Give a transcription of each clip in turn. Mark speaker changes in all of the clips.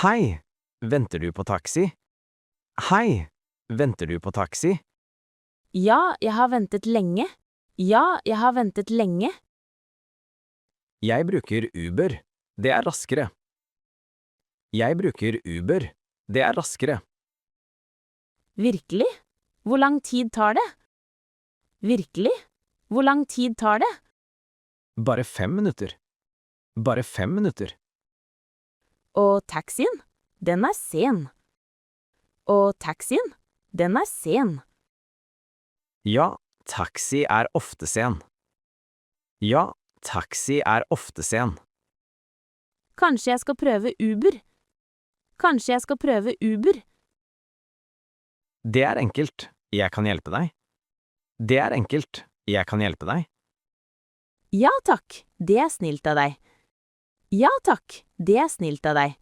Speaker 1: Hei, venter du på taxi? Hei, venter du på taxi?
Speaker 2: Ja, jeg har ventet lenge. Ja, jeg har ventet lenge.
Speaker 1: Jeg bruker Uber. Det er raskere. Jeg bruker Uber. Det er raskere.
Speaker 2: Virkelig? Hvor lang tid tar det? Virkelig? Hvor lang tid tar det?
Speaker 1: Bare 5 minutter. Bare 5 minutter.
Speaker 2: Og taxien? Den er sen. Og taxien? Den er sen.
Speaker 1: Ja, taxi er ofte sen. Ja, taxi er ofte sen.
Speaker 2: Kanskje jeg skal prøve Uber? Kanskje jeg skal prøve Uber?
Speaker 1: Det er enkelt. Jeg kan hjelpe deg. Det er enkelt. Jeg kan hjelpe deg.
Speaker 2: Ja takk, det er snilt av deg. Ja takk, det er snilt av deg.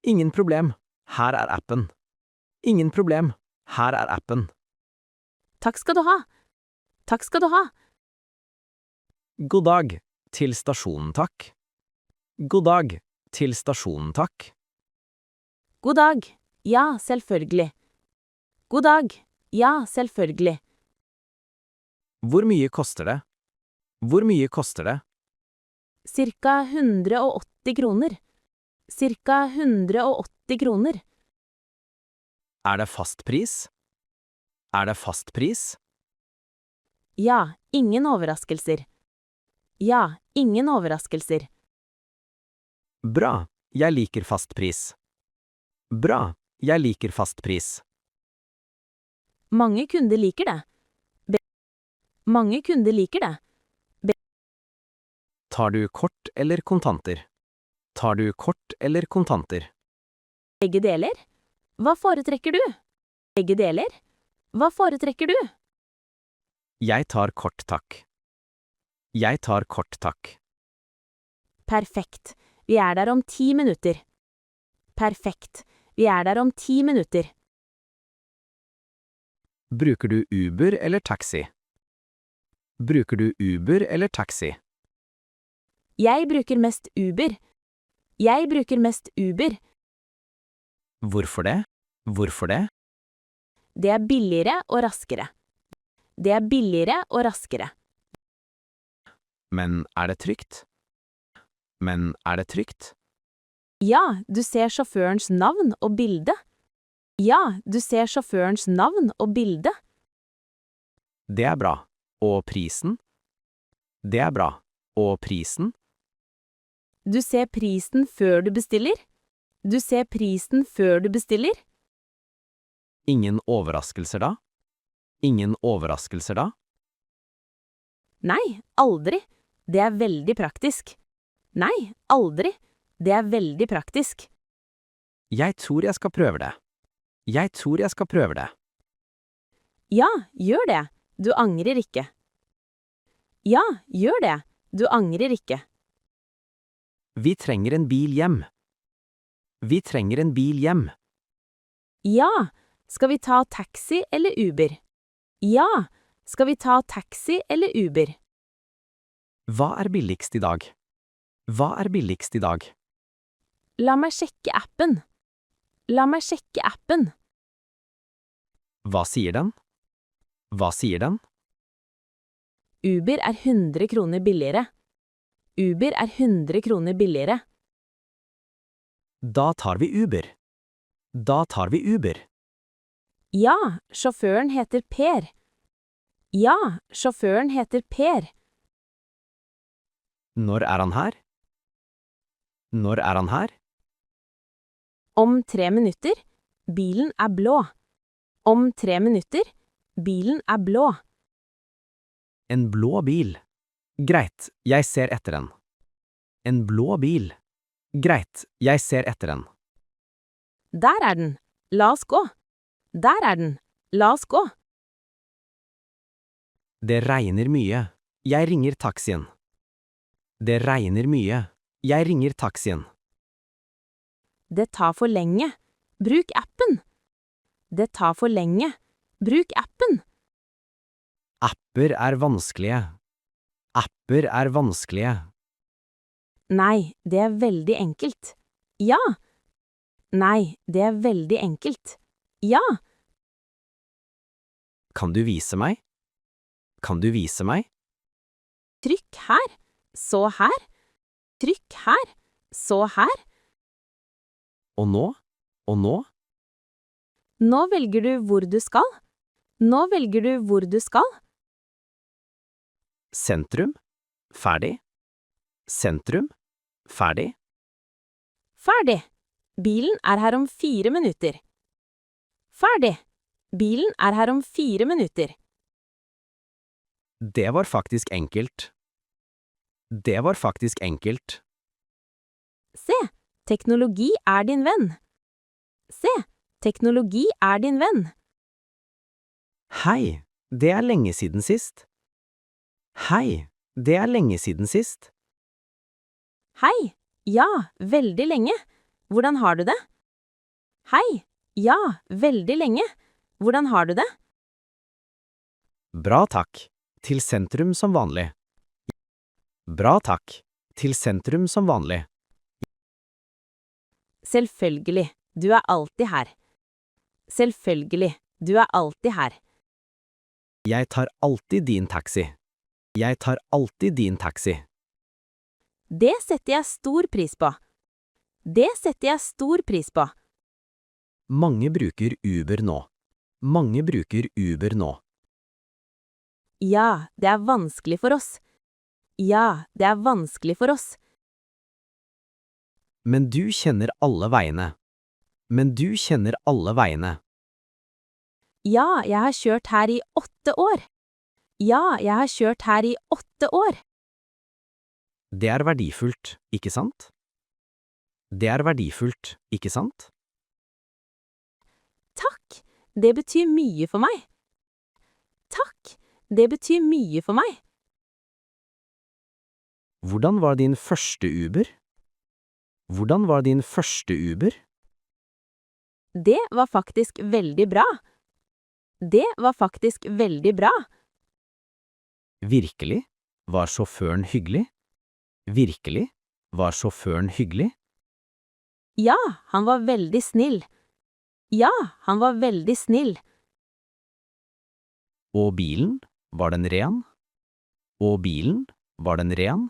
Speaker 1: Ingen problem. Her er appen. Ingen problem. Her er appen.
Speaker 2: Takk skal du ha. Takk skal du ha.
Speaker 1: God dag. Til stasjonen, takk. God dag. Til stasjonen, takk.
Speaker 2: God dag. Ja, selvfølgelig. God dag. Ja, selvfølgelig.
Speaker 1: Hvor mye koster det? Hvor mye koster det?
Speaker 2: Cirka 180 kroner. Cirka 180 kroner.
Speaker 1: Er det fastpris? Er det fastpris?
Speaker 2: Ja, ingen overraskelser. Ja, ingen overraskelser.
Speaker 1: Bra. Jeg liker fastpris. Bra. Jeg liker fastpris.
Speaker 2: Mange kunder liker det. Mange kunder liker det.
Speaker 1: Tar du kort eller kontanter? Tar du kort eller kontanter?
Speaker 2: Begge deler? Hva foretrekker du? Begge deler? Hva foretrekker du?
Speaker 1: Jeg tar kort, takk. Jeg tar kort, takk.
Speaker 2: Perfekt. Vi er der om 10 minutter. Perfekt. Vi er der om 10 minutter.
Speaker 1: Bruker du Uber eller taxi? Bruker du Uber eller taxi?
Speaker 2: Jeg bruker mest Uber. Jeg bruker mest Uber.
Speaker 1: Hvorfor det? Hvorfor det?
Speaker 2: Det er billigere og raskere. Det er billigere og raskere.
Speaker 1: Men er det trygt? Men er det trygt?
Speaker 2: Ja, du ser sjåførens navn og bilde. Ja, du ser sjåførens navn og bilde.
Speaker 1: Det er bra. Og prisen? Det er bra. Og prisen?
Speaker 2: Du ser prisen før du bestiller. Du ser prisen før du bestiller.
Speaker 1: Ingen overraskelser da? Ingen overraskelser da?
Speaker 2: Nei, aldri. Det er veldig praktisk. Nei, aldri. Det er veldig praktisk.
Speaker 1: Jeg tror jeg skal prøve det. Jeg tror jeg skal prøve det.
Speaker 2: Ja, gjør det. Du angrer ikke. Ja, gjør det. Du angrer ikke.
Speaker 1: Vi trenger en bil hjem. Vi trenger en bil hjem.
Speaker 2: Ja, skal vi ta taxi eller Uber? Ja, skal vi ta taxi eller Uber?
Speaker 1: Hva er billigst i dag? Hva er billigst i dag?
Speaker 2: La meg sjekke appen. La meg sjekke appen.
Speaker 1: Hva sier den? Hva sier den?
Speaker 2: Uber er 100 kroner billigere. Uber er 100 kroner billigere.
Speaker 1: Da tar vi Uber. Da tar vi Uber.
Speaker 2: Ja, sjåføren heter Per. Ja, sjåføren heter Per.
Speaker 1: Når er han her? Når er han her?
Speaker 2: Om 3 minutter. Bilen er blå. Om 3 minutter. Bilen er blå.
Speaker 1: En blå bil. Greit, jeg ser etter den. En blå bil. Greit, jeg ser etter den.
Speaker 2: Der er den. La oss gå. Der er den. La oss gå.
Speaker 1: Det regner mye. Jeg ringer taxien. Det regner mye. Jeg ringer taxien.
Speaker 2: Det tar for lenge. Bruk appen. Det tar for lenge. Bruk appen.
Speaker 1: Apper er vanskelige. Apper er vanskelige.
Speaker 2: Nei, det er veldig enkelt. Ja, Nei, det er veldig enkelt. Ja,
Speaker 1: Kan du vise meg? Kan du vise meg?
Speaker 2: trykk her, så her. Trykk her, så her.
Speaker 1: Og nå? Og nå?
Speaker 2: Nå velger du hvor du skal. Nå velger du hvor du skal.
Speaker 1: Sentrum? Ferdig? Sentrum? Ferdig?
Speaker 2: Ferdig. Bilen er her om 4 minutter. Ferdig. Bilen er her om 4 minutter.
Speaker 1: Det var faktisk enkelt. Det var faktisk enkelt.
Speaker 2: Se, teknologi er din venn. Se, teknologi er din venn.
Speaker 1: Hei, det er lenge siden sist. Hei, det er lenge siden sist.
Speaker 2: Hei, ja, veldig lenge. Hvordan har du det? Hei, ja, veldig lenge. Hvordan har du det?
Speaker 1: Bra takk. Til sentrum som vanlig. Bra takk. Til sentrum som vanlig.
Speaker 2: Selvfølgelig, du er alltid her. Selvfølgelig, du er alltid her.
Speaker 1: Jeg tar alltid din taxi. Jeg tar alltid din taxi.
Speaker 2: Det setter jeg stor pris på. Det setter jeg stor pris på.
Speaker 1: Mange bruker Uber nå. Mange bruker Uber nå.
Speaker 2: Ja, det er vanskelig for oss. Ja, det er vanskelig for oss.
Speaker 1: Men du kjenner alle veiene. Men du kjenner alle veiene.
Speaker 2: Ja, jeg har kjørt her i 8 år. Ja, jeg har kjørt her i 8 år.
Speaker 1: Det er verdifullt, ikke sant? Det er verdifullt, ikke sant?
Speaker 2: Takk, det betyr mye for meg. Takk, det betyr mye for meg.
Speaker 1: Hvordan var din første Uber? Hvordan var din første Uber?
Speaker 2: Det var faktisk veldig bra. Det var faktisk veldig bra.
Speaker 1: Virkelig? Var sjåføren hyggelig? Virkelig? Var sjåføren hyggelig?
Speaker 2: Ja, han var veldig snill. Ja, han var veldig snill.
Speaker 1: Og bilen? Var den ren? Og bilen? Var den ren?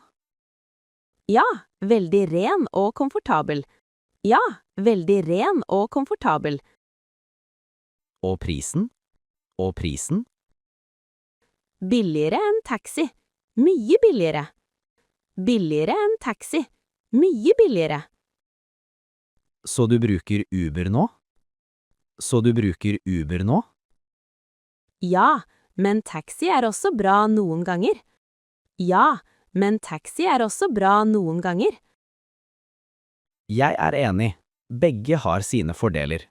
Speaker 2: Ja, veldig ren og komfortabel. Ja, veldig ren og komfortabel.
Speaker 1: Og prisen? Og prisen?
Speaker 2: Billigere enn taxi. Mye billigere. Billigere enn taxi. Mye billigere.
Speaker 1: Så du bruker Uber nå? Så du bruker Uber nå?
Speaker 2: Ja, men taxi er også bra noen ganger. Ja, men taxi er også bra noen ganger.
Speaker 1: Jeg er enig. Begge har sine fordeler.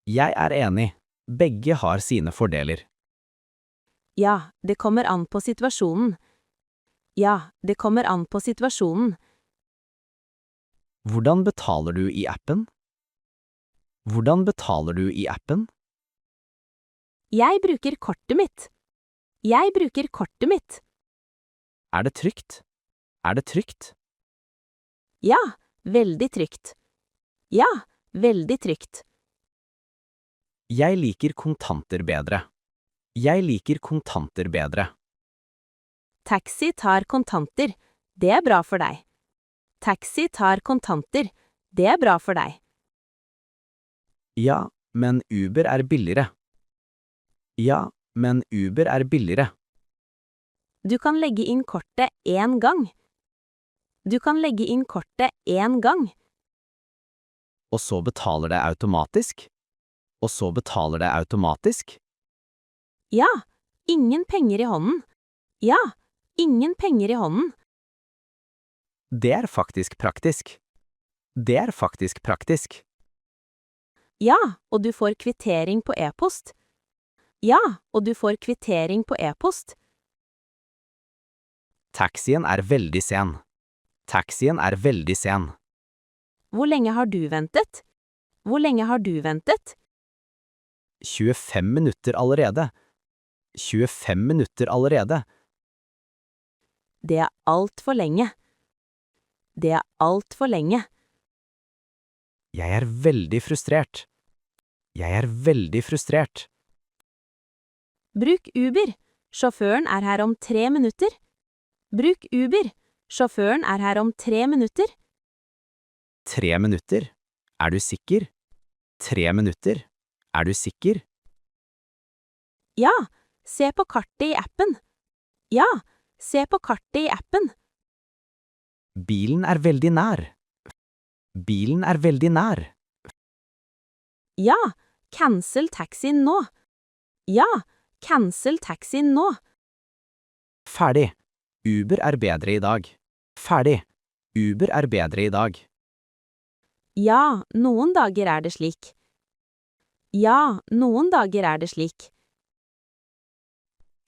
Speaker 1: Jeg er enig. Begge har sine fordeler.
Speaker 2: Ja, det kommer an på situasjonen. Ja, det kommer an på situasjonen.
Speaker 1: Hvordan betaler du i appen? Hvordan betaler du i appen?
Speaker 2: Jeg bruker kortet mitt. Jeg bruker kortet mitt.
Speaker 1: Er det trygt? Er det trygt?
Speaker 2: Ja, veldig trygt. Ja, veldig trygt.
Speaker 1: Jeg liker kontanter bedre. Jeg liker kontanter bedre.
Speaker 2: Taxi tar kontanter. Det er bra for deg. Taxi tar kontanter. Det er bra for deg.
Speaker 1: Ja, men Uber er billigere. Ja, men Uber er billigere.
Speaker 2: Du kan legge inn kortet 1 gang. Du kan legge inn kortet 1 gang.
Speaker 1: Og så betaler det automatisk? Og så betaler det automatisk?
Speaker 2: Ja, ingen penger i hånden. Ja, ingen penger i hånden.
Speaker 1: Det er faktisk praktisk. Det er faktisk praktisk.
Speaker 2: Ja, og du får kvittering på e-post. Ja, og du får kvittering på e-post.
Speaker 1: Taxien er veldig sen. Taxien er veldig sen.
Speaker 2: Hvor lenge har du ventet? Hvor lenge har du ventet?
Speaker 1: 25 minutter allerede. 25 minutter allerede.
Speaker 2: Det er alt for lenge. Det er alt for lenge.
Speaker 1: Jeg er veldig frustrert. Jeg er veldig frustrert.
Speaker 2: Bruk Uber. Sjåføren er her om 3 minutter. Bruk Uber. Sjåføren er her om 3 minutter.
Speaker 1: 3 minutter? Er du sikker? 3 minutter? Er du sikker?
Speaker 2: Ja, se på kartet i appen. Ja, se på kartet i appen.
Speaker 1: Bilen er veldig nær. Bilen er veldig nær.
Speaker 2: Ja, cancel taxien nå. Ja, cancel taxien nå.
Speaker 1: Ferdig. Uber er bedre i dag. Ferdig. Uber er bedre i dag.
Speaker 2: Ja, noen dager er det slik. Ja, noen dager er det slik.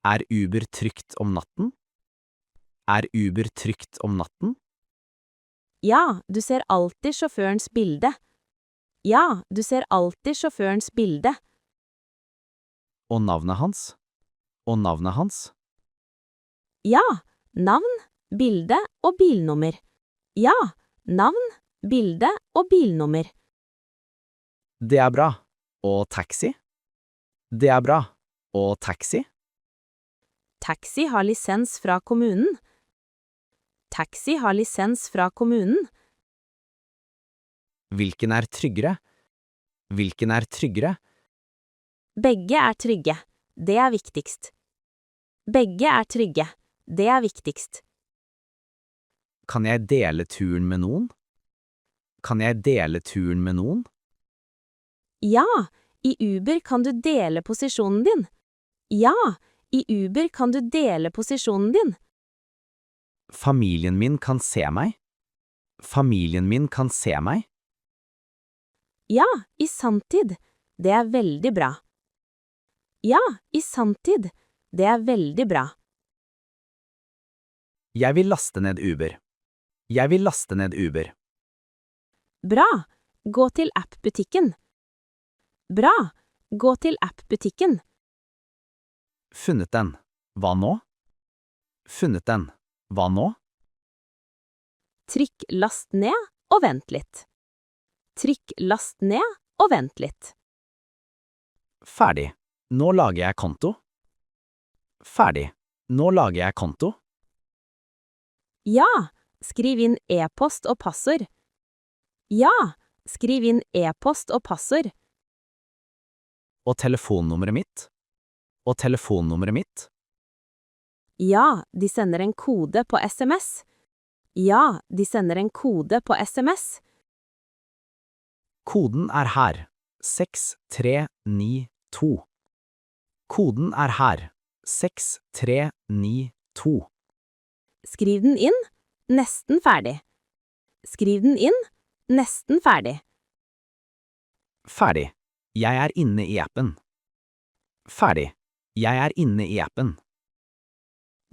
Speaker 1: Er Uber trygt om natten? Er Uber trygt om natten?
Speaker 2: Ja, du ser alltid sjåførens bilde. Ja, du ser alltid sjåførens bilde.
Speaker 1: Og navnet hans? Og navnet hans?
Speaker 2: Ja, navn, bilde og bilnummer. Ja, navn, bilde og bilnummer.
Speaker 1: Det er bra. Og taxi? Det er bra. Og taxi?
Speaker 2: Taxi har lisens fra kommunen. Taxi har lisens fra kommunen.
Speaker 1: Hvilken er tryggere? Hvilken er tryggere?
Speaker 2: Begge er trygge. Det er viktigst. Begge er trygge. Det er viktigst.
Speaker 1: Kan jeg dele turen med noen? Kan jeg dele turen med noen?
Speaker 2: Ja, i Uber kan du dele posisjonen din. Ja, i Uber kan du dele posisjonen din.
Speaker 1: Familien min kan se meg? Familien min kan se meg?
Speaker 2: Ja, i sanntid. Det er veldig bra. Ja, i sanntid. Det er veldig bra.
Speaker 1: Jeg vil laste ned Uber. Jeg vil laste ned Uber.
Speaker 2: Bra. Gå til app-butikken. Bra. Gå til app-butikken.
Speaker 1: Funnet den. Hva nå? Funnet den. Hva nå?
Speaker 2: Trykk last ned og vent litt. Trykk last ned og vent litt.
Speaker 1: Ferdig. Nå lager jeg konto. Ferdig. Nå lager jeg konto.
Speaker 2: Ja, skriv inn e-post og passord. Ja, skriv inn e-post og passord.
Speaker 1: Og telefonnummeret mitt? Og telefonnummeret mitt?
Speaker 2: Ja, de sender en kode på SMS. Ja, de sender en kode på SMS.
Speaker 1: Koden er her. 6392. Koden er her. 6392.
Speaker 2: Skriv den inn. Nesten ferdig. Skriv den inn. Nesten ferdig.
Speaker 1: Ferdig. Jeg er inne i appen. Ferdig. Jeg er inne i appen.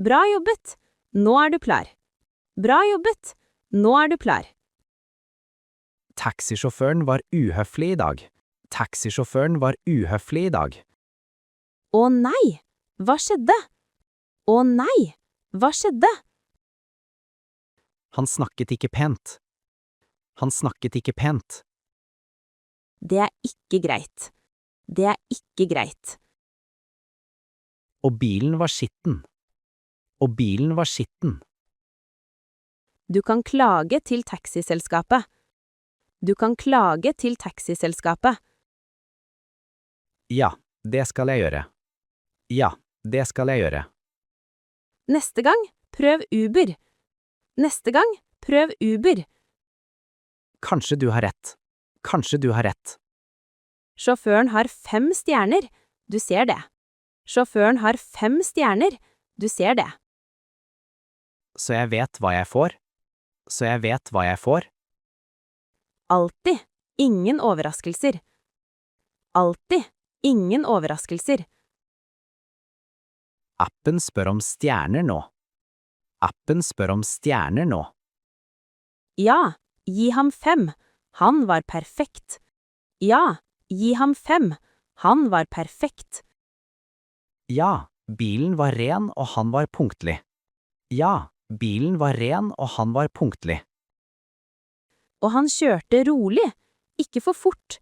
Speaker 2: Bra jobbet. Nå er du klar. Bra jobbet. Nå er du klar.
Speaker 1: Taxisjåføren var uhøflig i dag. Taxisjåføren var uhøflig i dag.
Speaker 2: Å nei! Hva skjedde? Å nei! Hva skjedde?
Speaker 1: Han snakket ikke pent. Han snakket ikke pent.
Speaker 2: Det er ikke greit. Det er ikke greit.
Speaker 1: Og bilen var skitten. Og bilen var skitten.
Speaker 2: Du kan klage til taxiselskapet. Du kan klage til taxiselskapet.
Speaker 1: Ja, det skal jeg gjøre. Ja, det skal jeg gjøre.
Speaker 2: Neste gang, prøv Uber. Neste gang, prøv Uber.
Speaker 1: Kanskje du har rett. Kanskje du har rett.
Speaker 2: Sjåføren har 5 stjerner. Du ser det. Sjåføren har 5 stjerner. Du ser det.
Speaker 1: Så jeg vet hva jeg får. Så jeg vet hva jeg får.
Speaker 2: Alltid. Ingen overraskelser. Alltid. Ingen overraskelser.
Speaker 1: Appen spør om stjerner nå. Appen spør om stjerner nå.
Speaker 2: Ja, gi ham 5. Han var perfekt. Ja, gi ham 5. Han var perfekt.
Speaker 1: Ja, bilen var ren og han var punktlig. Ja, bilen var ren og han var punktlig.
Speaker 2: Og han kjørte rolig. ikke for fort.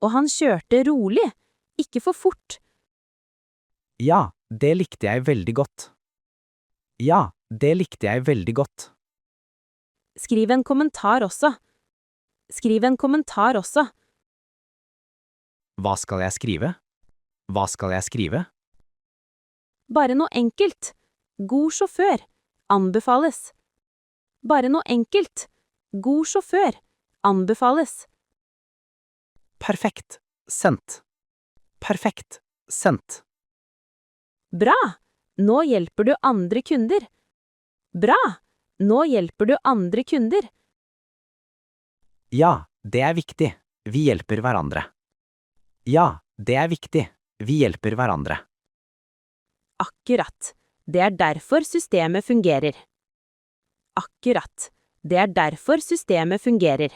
Speaker 2: Og han kjørte rolig, ikke for fort.
Speaker 1: Ja, det likte jeg veldig godt. Ja, det likte jeg veldig godt.
Speaker 2: Skriv en kommentar også. Skriv en kommentar også.
Speaker 1: Hva skal jeg skrive? Hva skal jeg skrive?
Speaker 2: Bare noe enkelt. God sjåfør. Anbefales. Bare noe enkelt. God sjåfør. Anbefales.
Speaker 1: Perfekt. Sendt. Perfekt. Sendt.
Speaker 2: Bra! Nå hjelper du andre kunder. Bra! Nå hjelper du andre kunder.
Speaker 1: Ja, det er viktig. Vi hjelper hverandre. Ja, det er viktig. Vi hjelper hverandre.
Speaker 2: Akkurat. Det er derfor systemet fungerer. Akkurat. Det er derfor systemet fungerer.